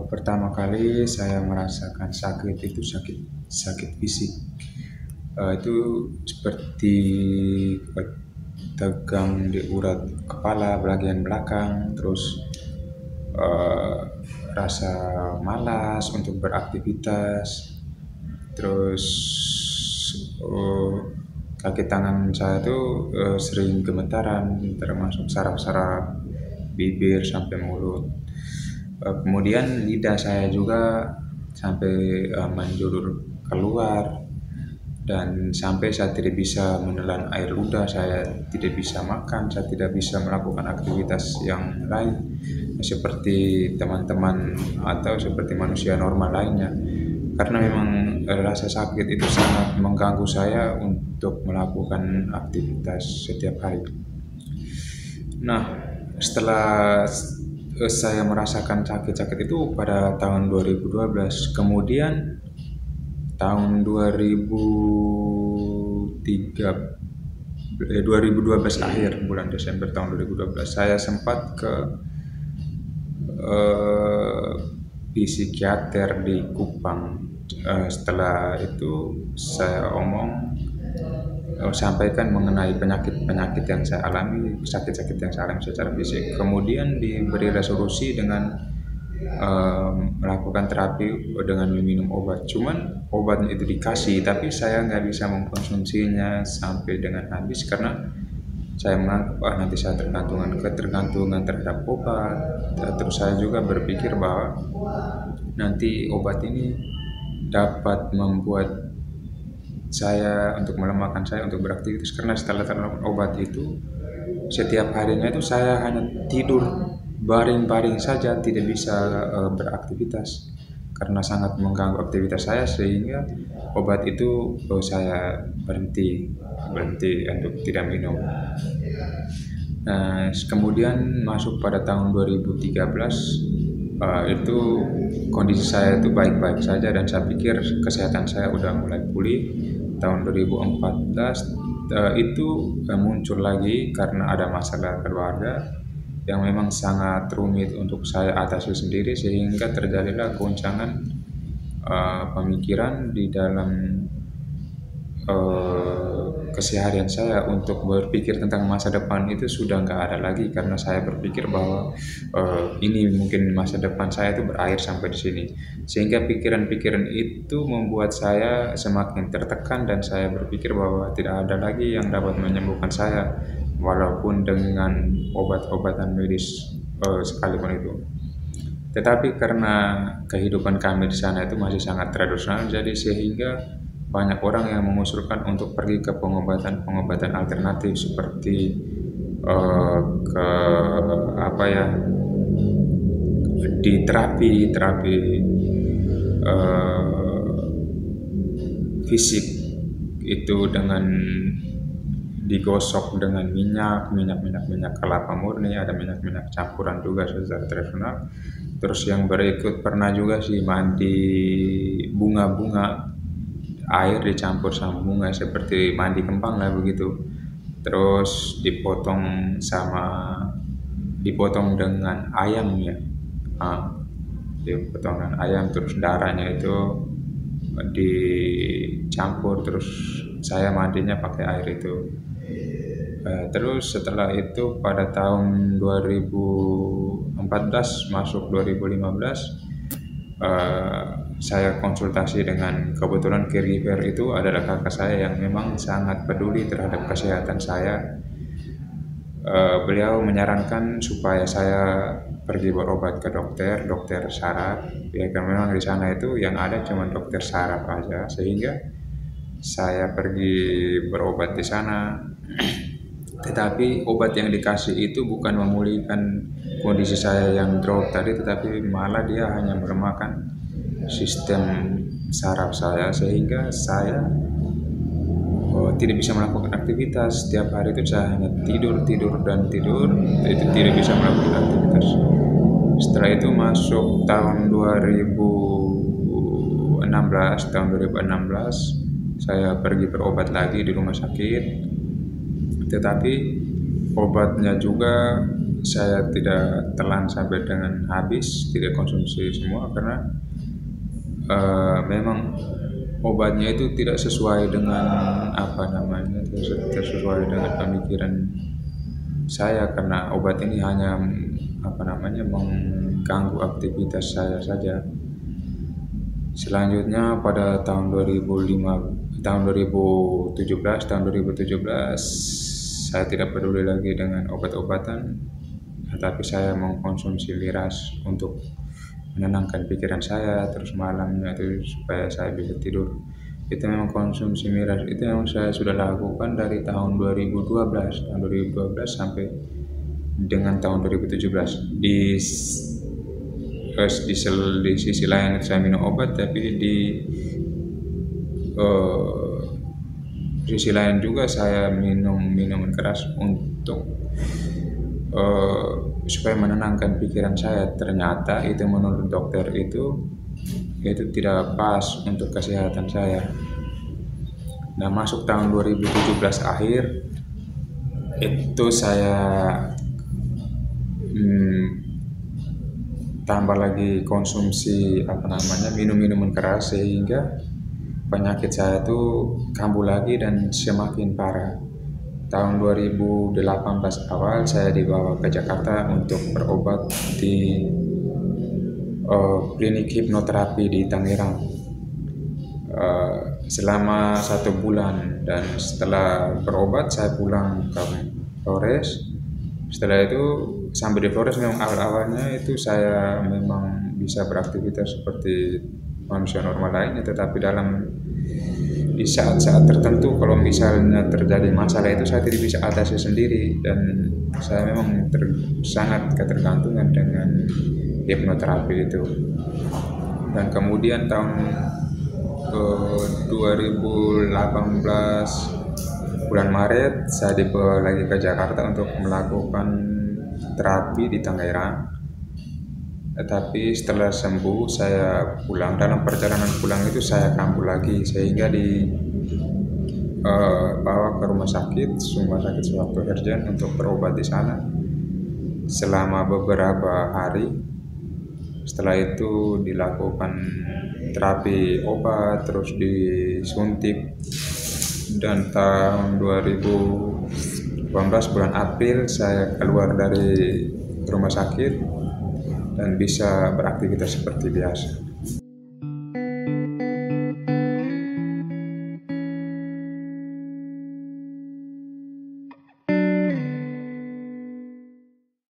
Pertama kali saya merasakan sakit itu sakit sakit fisik. Itu seperti tegang di urat kepala bagian belakang, terus eh, rasa malas untuk beraktivitas, terus eh, kaki tangan saya tuh sering gemetaran, termasuk saraf-saraf bibir sampai mulut. Kemudian lidah saya juga sampai menjulur keluar, dan sampai saya tidak bisa menelan air ludah, saya tidak bisa makan, saya tidak bisa melakukan aktivitas yang lain seperti teman-teman atau seperti manusia normal lainnya. Karena memang rasa sakit itu sangat mengganggu saya untuk melakukan aktivitas setiap hari. Nah, setelah saya merasakan sakit-sakit itu pada tahun 2012, kemudian tahun 2012 akhir, bulan Desember tahun 2012, saya sempat ke eh, psikiater di Kupang. Setelah itu saya sampaikan mengenai penyakit-penyakit yang saya alami, sakit-sakit yang saya alami secara fisik. Kemudian diberi resolusi dengan melakukan terapi dengan meminum obat. Cuman obatnya itu dikasih, tapi saya nggak bisa mengkonsumsinya sampai dengan habis karena saya menganggap nanti saya ketergantungan terhadap obat. Terus saya juga berpikir bahwa nanti obat ini dapat membuat saya untuk melemahkan saya untuk beraktivitas, karena setelah terapkan obat itu setiap harinya itu saya hanya tidur baring-baring saja, tidak bisa beraktivitas karena sangat mengganggu aktivitas saya, sehingga obat itu saya berhenti berhenti untuk tidak minum. Nah, kemudian masuk pada tahun 2013, itu kondisi saya itu baik-baik saja dan saya pikir kesehatan saya udah mulai pulih. Tahun 2014 itu muncul lagi karena ada masalah keluarga yang memang sangat rumit untuk saya atasi sendiri, sehingga terjadilah goncangan pemikiran di dalam keseharian saya. Untuk berpikir tentang masa depan itu sudah nggak ada lagi, karena saya berpikir bahwa ini mungkin masa depan saya itu berakhir sampai di sini, sehingga pikiran-pikiran itu membuat saya semakin tertekan dan saya berpikir bahwa tidak ada lagi yang dapat menyembuhkan saya walaupun dengan obat-obatan medis sekalipun itu. Tetapi karena kehidupan kami di sana itu masih sangat tradisional, jadi sehingga banyak orang yang mengusulkan untuk pergi ke pengobatan-pengobatan alternatif seperti ke apa ya, di terapi fisik itu dengan digosok dengan minyak kelapa murni, ada minyak campuran juga secara tradisional. Terus yang berikut pernah juga sih mandi bunga-bunga, air dicampur sama bunga seperti mandi kembang lah begitu. Terus dipotong dengan ayam ya. Ah, dipotong dengan ayam, terus darahnya itu dicampur, terus saya mandinya pakai air itu. Terus setelah itu pada tahun 2014 masuk 2015, eh, saya konsultasi dengan, kebetulan caregiver itu adalah kakak saya yang memang sangat peduli terhadap kesehatan saya. Beliau menyarankan supaya saya pergi berobat ke dokter saraf. Ya kan memang di sana itu yang ada cuma dokter saraf aja, sehingga saya pergi berobat di sana. Tetapi obat yang dikasih itu bukan memulihkan kondisi saya yang drop tadi, tetapi malah dia hanya melemahkan sistem saraf saya, sehingga saya tidak bisa melakukan aktivitas. Setiap hari itu saya hanya tidur, tidur, dan tidur, itu tidak bisa melakukan aktivitas. Setelah itu masuk tahun 2016, saya pergi berobat lagi di rumah sakit, tetapi obatnya juga saya tidak telan sampai dengan habis, tidak konsumsi semua karena memang obatnya itu tidak sesuai dengan tidak sesuai dengan pemikiran saya karena obat ini hanya mengganggu aktivitas saya saja. Selanjutnya pada tahun 2017 saya tidak peduli lagi dengan obat-obatan, tetapi saya mengkonsumsi miras untuk menenangkan pikiran saya, terus malamnya itu supaya saya bisa tidur. Itu memang konsumsi miras itu yang saya sudah lakukan dari tahun 2012 sampai dengan tahun 2017. Di sisi lain saya minum obat, tapi di sisi lain juga saya minum minuman keras untuk supaya menenangkan pikiran saya. Ternyata itu menurut dokter itu tidak pas untuk kesehatan saya. Nah, masuk tahun 2017 akhir itu saya tambah lagi konsumsi minum minuman keras sehingga penyakit saya tuh kambuh lagi dan semakin parah. Tahun 2018 awal saya dibawa ke Jakarta untuk berobat di klinik hipnoterapi di Tangerang selama 1 bulan, dan setelah berobat saya pulang ke Flores. Setelah itu sampai di Flores memang awal-awalnya itu saya memang bisa beraktivitas seperti manusia normal lainnya, tetapi di saat-saat tertentu kalau misalnya terjadi masalah itu saya tidak bisa atasi sendiri, dan saya memang sangat ketergantungan dengan hipnoterapi itu. Dan kemudian tahun 2018 bulan Maret saya dibawa lagi ke Jakarta untuk melakukan terapi di Tangerang. Tetapi setelah sembuh saya pulang. Dalam perjalanan pulang itu saya kambuh lagi sehingga bawa ke rumah sakit suatu urgent untuk berobat di sana selama beberapa hari. Setelah itu dilakukan terapi obat, terus disuntik, dan tahun 2018 bulan April saya keluar dari rumah sakit dan bisa beraktivitas seperti biasa.